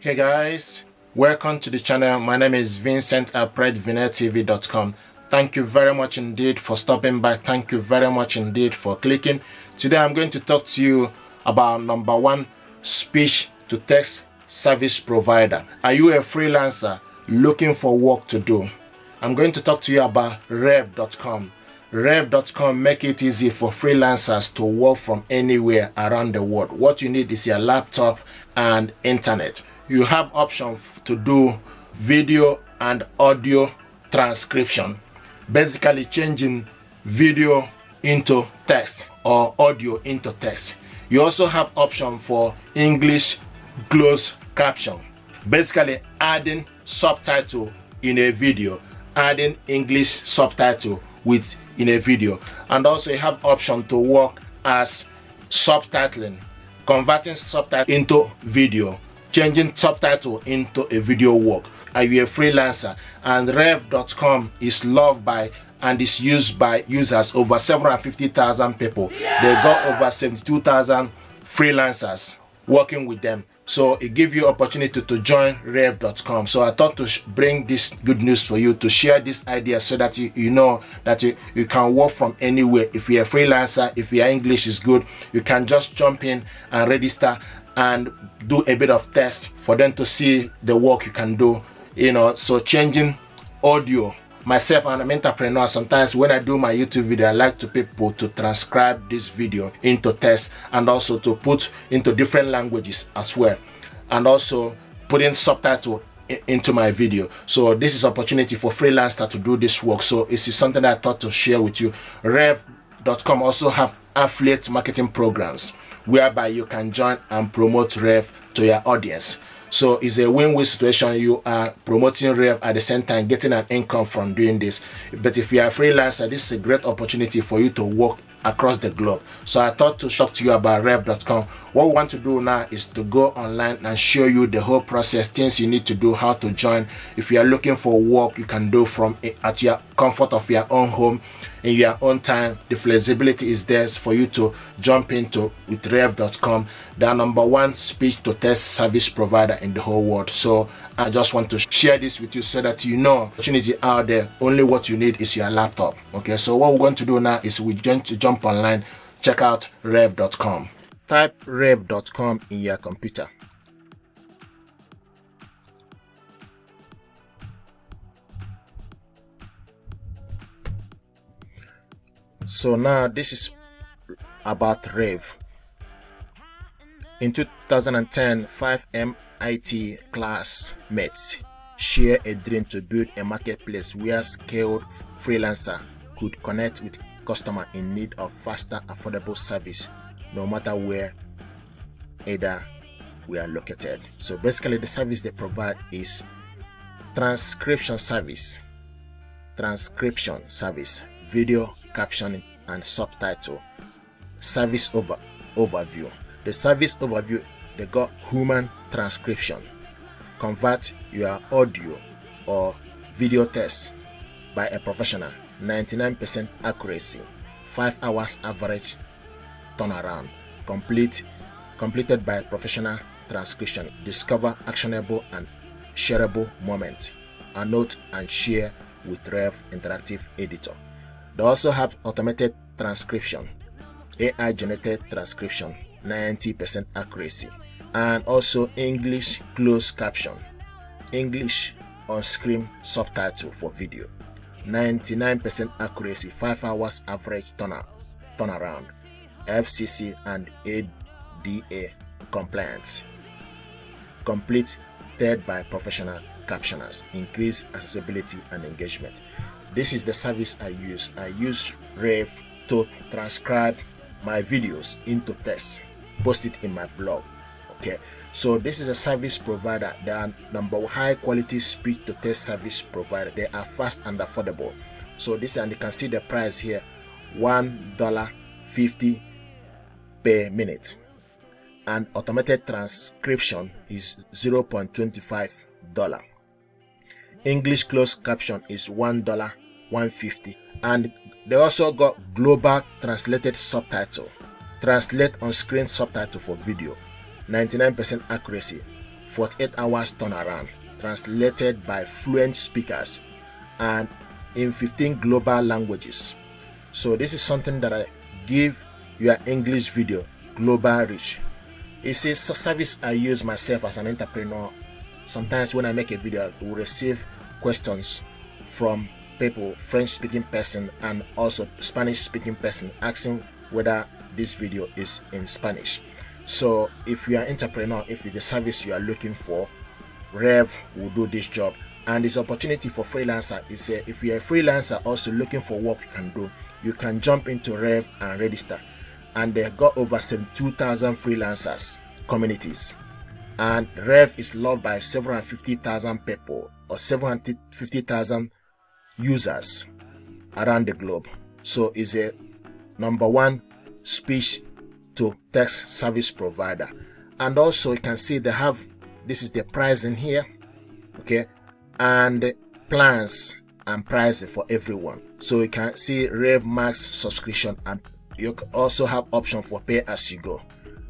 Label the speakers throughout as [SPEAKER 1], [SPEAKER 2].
[SPEAKER 1] Hey guys, welcome to the channel. My name is Vincent at PredVinerTV.com. Thank you very much indeed for stopping by. Thank you very much indeed for clicking. Today I'm going to talk to you about number one, speech to text service provider. Are you a freelancer looking for work to do? I'm going to talk to you about Rev.com. Rev.com make it easy for freelancers to work from anywhere around the world. What you need is your laptop and internet. You have options to do video and audio transcription, basically changing video into text or audio into text. You also have option for English closed caption, basically adding subtitle in a video, adding English subtitle in a video. And also you have option to work as subtitling, converting subtitle into video, changing subtitle into a video work. Are you a freelancer? And Rev.com is loved by and is used by users over 750,000 people. They got over 72,000 freelancers working with them. So it gives you opportunity to join Rev.com. So I thought to bring this good news for you, to share this idea so that you know that you can work from anywhere. If you're a freelancer, if your English is good, you can just jump in and register and do a bit of test for them to see the work you can do. So changing audio. Myself, I'm an entrepreneur. Sometimes when I do my YouTube video, I like to people to transcribe this video into text and also to put into different languages as well, and also putting subtitle into my video. So this is opportunity for freelancers to do this work. So this is something that I thought to share with you. Rev.com also have affiliate marketing programs whereby you can join and promote Rev to your audience. So it's a win-win situation. You are promoting Rev at the same time getting an income from doing this. But if you are a freelancer, this is a great opportunity for you to work across the globe. So I thought to talk to you about Rev.com. What we want to do now is to go online and show you the whole process, things you need to do, how to join. If you are looking for work, you can do from at your comfort of your own home in your own time. The flexibility is there for you to jump into with Rev.com, the number one speech to text service provider in the whole world. So I just want to share this with you so that you know opportunity out there. Only what you need is your laptop. Okay, so what we're going to do now is we're going to jump online, check out Rev.com. Type Rev.com in your computer. So now this is about Rev. In 2010, 5 MIT classmates share a dream to build a marketplace where skilled freelancer could connect with customers in need of faster, affordable service, no matter where either we are located. So basically the service they provide is transcription service, video captioning and subtitle, service overview. The service overview, they got human transcription, convert your audio or video text by a professional, 99% accuracy, 5 hours average turnaround, completed by professional transcription. Discover actionable and shareable moments, annotate and share with Rev Interactive Editor. They also have automated transcription, AI generated transcription, 90% accuracy, and also English closed caption, English on-screen subtitle for video, 99% accuracy, 5 hours average turnaround, FCC and ADA compliance, completed by professional captioners, increase accessibility and engagement. This is the service I use. I use Rev to transcribe my videos into text, post it in my blog. Okay, so this is a service provider. They are number high quality speech to text service provider. They are fast and affordable. So this, and you can see the price here, $1.50 per minute, and automated transcription is $0.25. English closed caption is $1.50, and they also got global translated subtitle, translate on screen subtitle for video, 99% accuracy, 48 hours turnaround, translated by fluent speakers and in 15 global languages. So this is something that I give your English video global reach. It's a service I use myself as an entrepreneur. Sometimes when I make a video, I will receive questions from people, French speaking person and also Spanish speaking person, asking whether this video is in Spanish. So if you are an entrepreneur, if it's a service you are looking for, Rev will do this job. And this opportunity for freelancer is if you're a freelancer also looking for work you can do, you can jump into Rev and register. And they got over 72,000 freelancers communities, and Rev is loved by 750,000 people or 750,000 users around the globe. So it's a #1 speech to text service provider. And also you can see they have, this is the pricing here, okay, and plans and pricing for everyone. So you can see Rev Max subscription, and you also have option for pay as you go.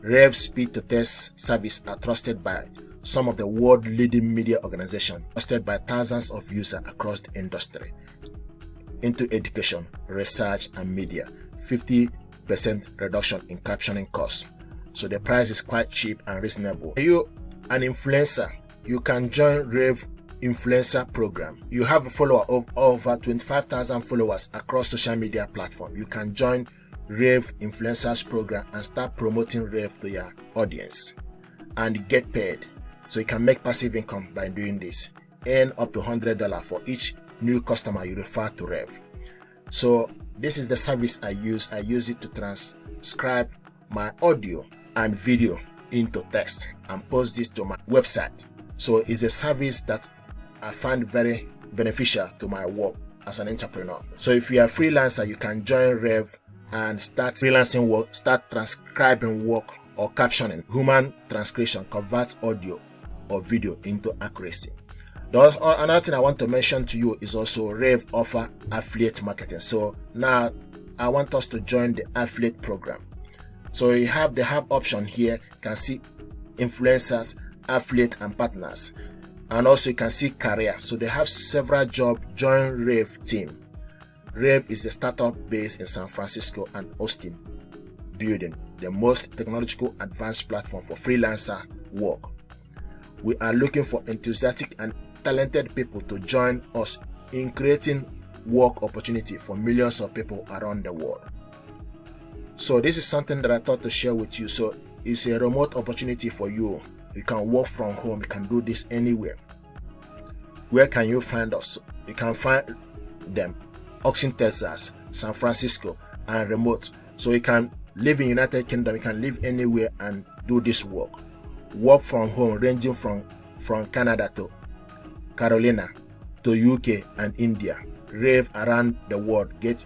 [SPEAKER 1] Rev speed to text service are trusted by some of the world leading media organizations, trusted by thousands of users across the industry into education, research and media. 50% reduction in captioning costs. So the price is quite cheap and reasonable. Are you an influencer? You can join Rev influencer program. You have a follower of over 25,000 followers across social media platforms. You can join Rev influencers program and start promoting Rev to your audience and get paid. So you can make passive income by doing this. Earn up to $100 for each new customer you refer to Rev. So this is the service I use. I use it to transcribe my audio and video into text and post this to my website. So it's a service that I find very beneficial to my work as an entrepreneur. So if you are a freelancer, you can join Rev and start freelancing work, start transcribing work or captioning. Human transcription converts audio or video into accuracy. Another thing I want to mention to you is also Rev offer affiliate marketing. So now I want us to join the affiliate program. So they have option here. You can see influencers, affiliate and partners, and also you can see career. So they have several jobs. Join Rev team. Rev is a startup based in San Francisco and Austin, building the most technological advanced platform for freelancer work. We are looking for enthusiastic and talented people to join us in creating work opportunity for millions of people around the world. So this is something that I thought to share with you. So it's a remote opportunity for you. You can work from home. You can do this anywhere. Where can you find us? You can find them Austin, Texas, San Francisco, and remote. So you can live in United Kingdom. You can live anywhere and do this work. Work from home, ranging from Canada to Carolina to UK and India. Rev around the world, get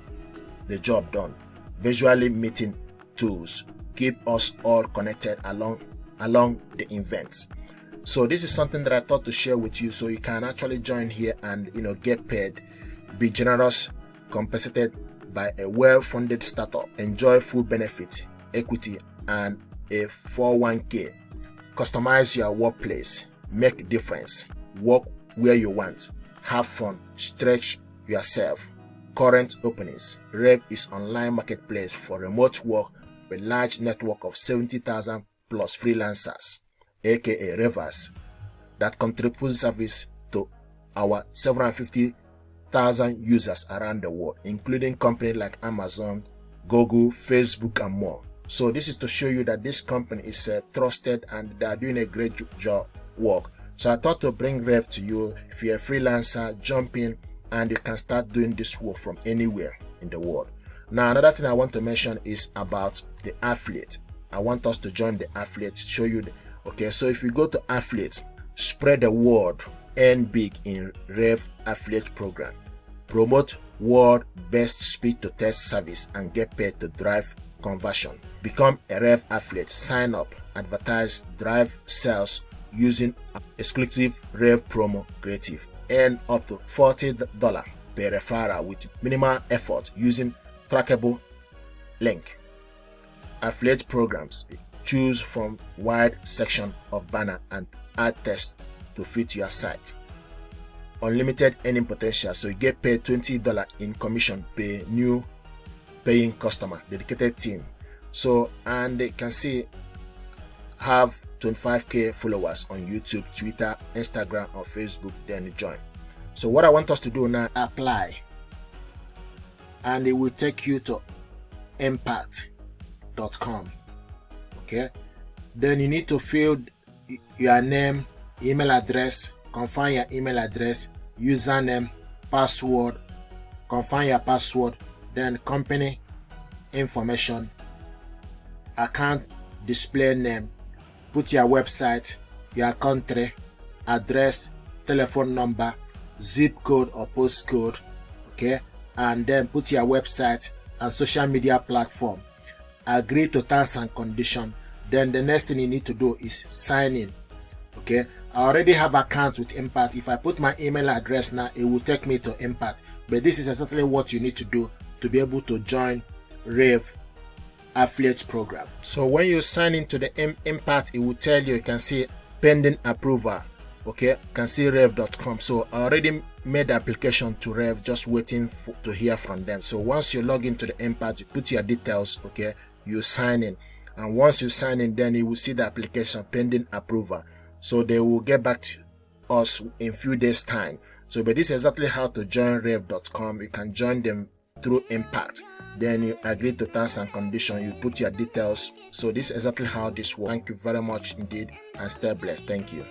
[SPEAKER 1] the job done. Visually meeting tools keep us all connected along the events. So this is something that I thought to share with you, so you can actually join here and get paid, be generous, compensated by a well-funded startup, enjoy full benefit, equity, and a 401k. Customize your workplace, make difference, work where you want, have fun, stretch yourself. Current openings. Rev is online marketplace for remote work with large network of 70,000 plus freelancers, aka Revers, that contribute service to our 750,000 users around the world, including companies like Amazon, Google, Facebook, and more. So this is to show you that this company is trusted and they are doing a great job work. So I thought to bring Rev to you. If you're a freelancer, jump in and you can start doing this work from anywhere in the world. Now another thing I want to mention is about the affiliate. I want us to join the affiliate, show you okay. So if you go to affiliate, spread the word, earn big in Rev affiliate program, promote world best speed to text service and get paid to drive conversion. Become a Rev affiliate, sign up, advertise, drive sales using exclusive Rev promo creative. Earn up to $40 per referral with minimal effort using trackable link. Affiliate programs choose from wide section of banner and add text to fit your site. Unlimited earning potential, so you get paid $20 in commission per new paying customer, dedicated team. So, and they can see have 25k followers on YouTube, Twitter, Instagram, or Facebook. Then you join. So what I want us to do now, apply, and it will take you to impact.com. Okay, then you need to fill your name, email address, confirm your email address, username, password, confirm your password, then company information, account display name, put your website, your country, address, telephone number, zip code or postcode, okay, and then put your website and social media platform. Agree to terms and condition. Then the next thing you need to do is sign in. Okay, I already have account with Impact. If I put my email address now, it will take me to Impact. But this is exactly what you need to do to be able to join Rev affiliate program. So when you sign into the Impact, it will tell you, you can see pending approval. Okay, you can see rev.com. So I already made the application to Rev, just waiting to hear from them. So once you log into the Impact, you put your details, okay, you sign in, and once you sign in, then you will see the application pending approval. So they will get back to us in few days time. So but this is exactly how to join rev.com. You can join them through Impact. Then you agree to terms and conditions, you put your details. So this is exactly how this works. Thank you very much indeed, and stay blessed. Thank you.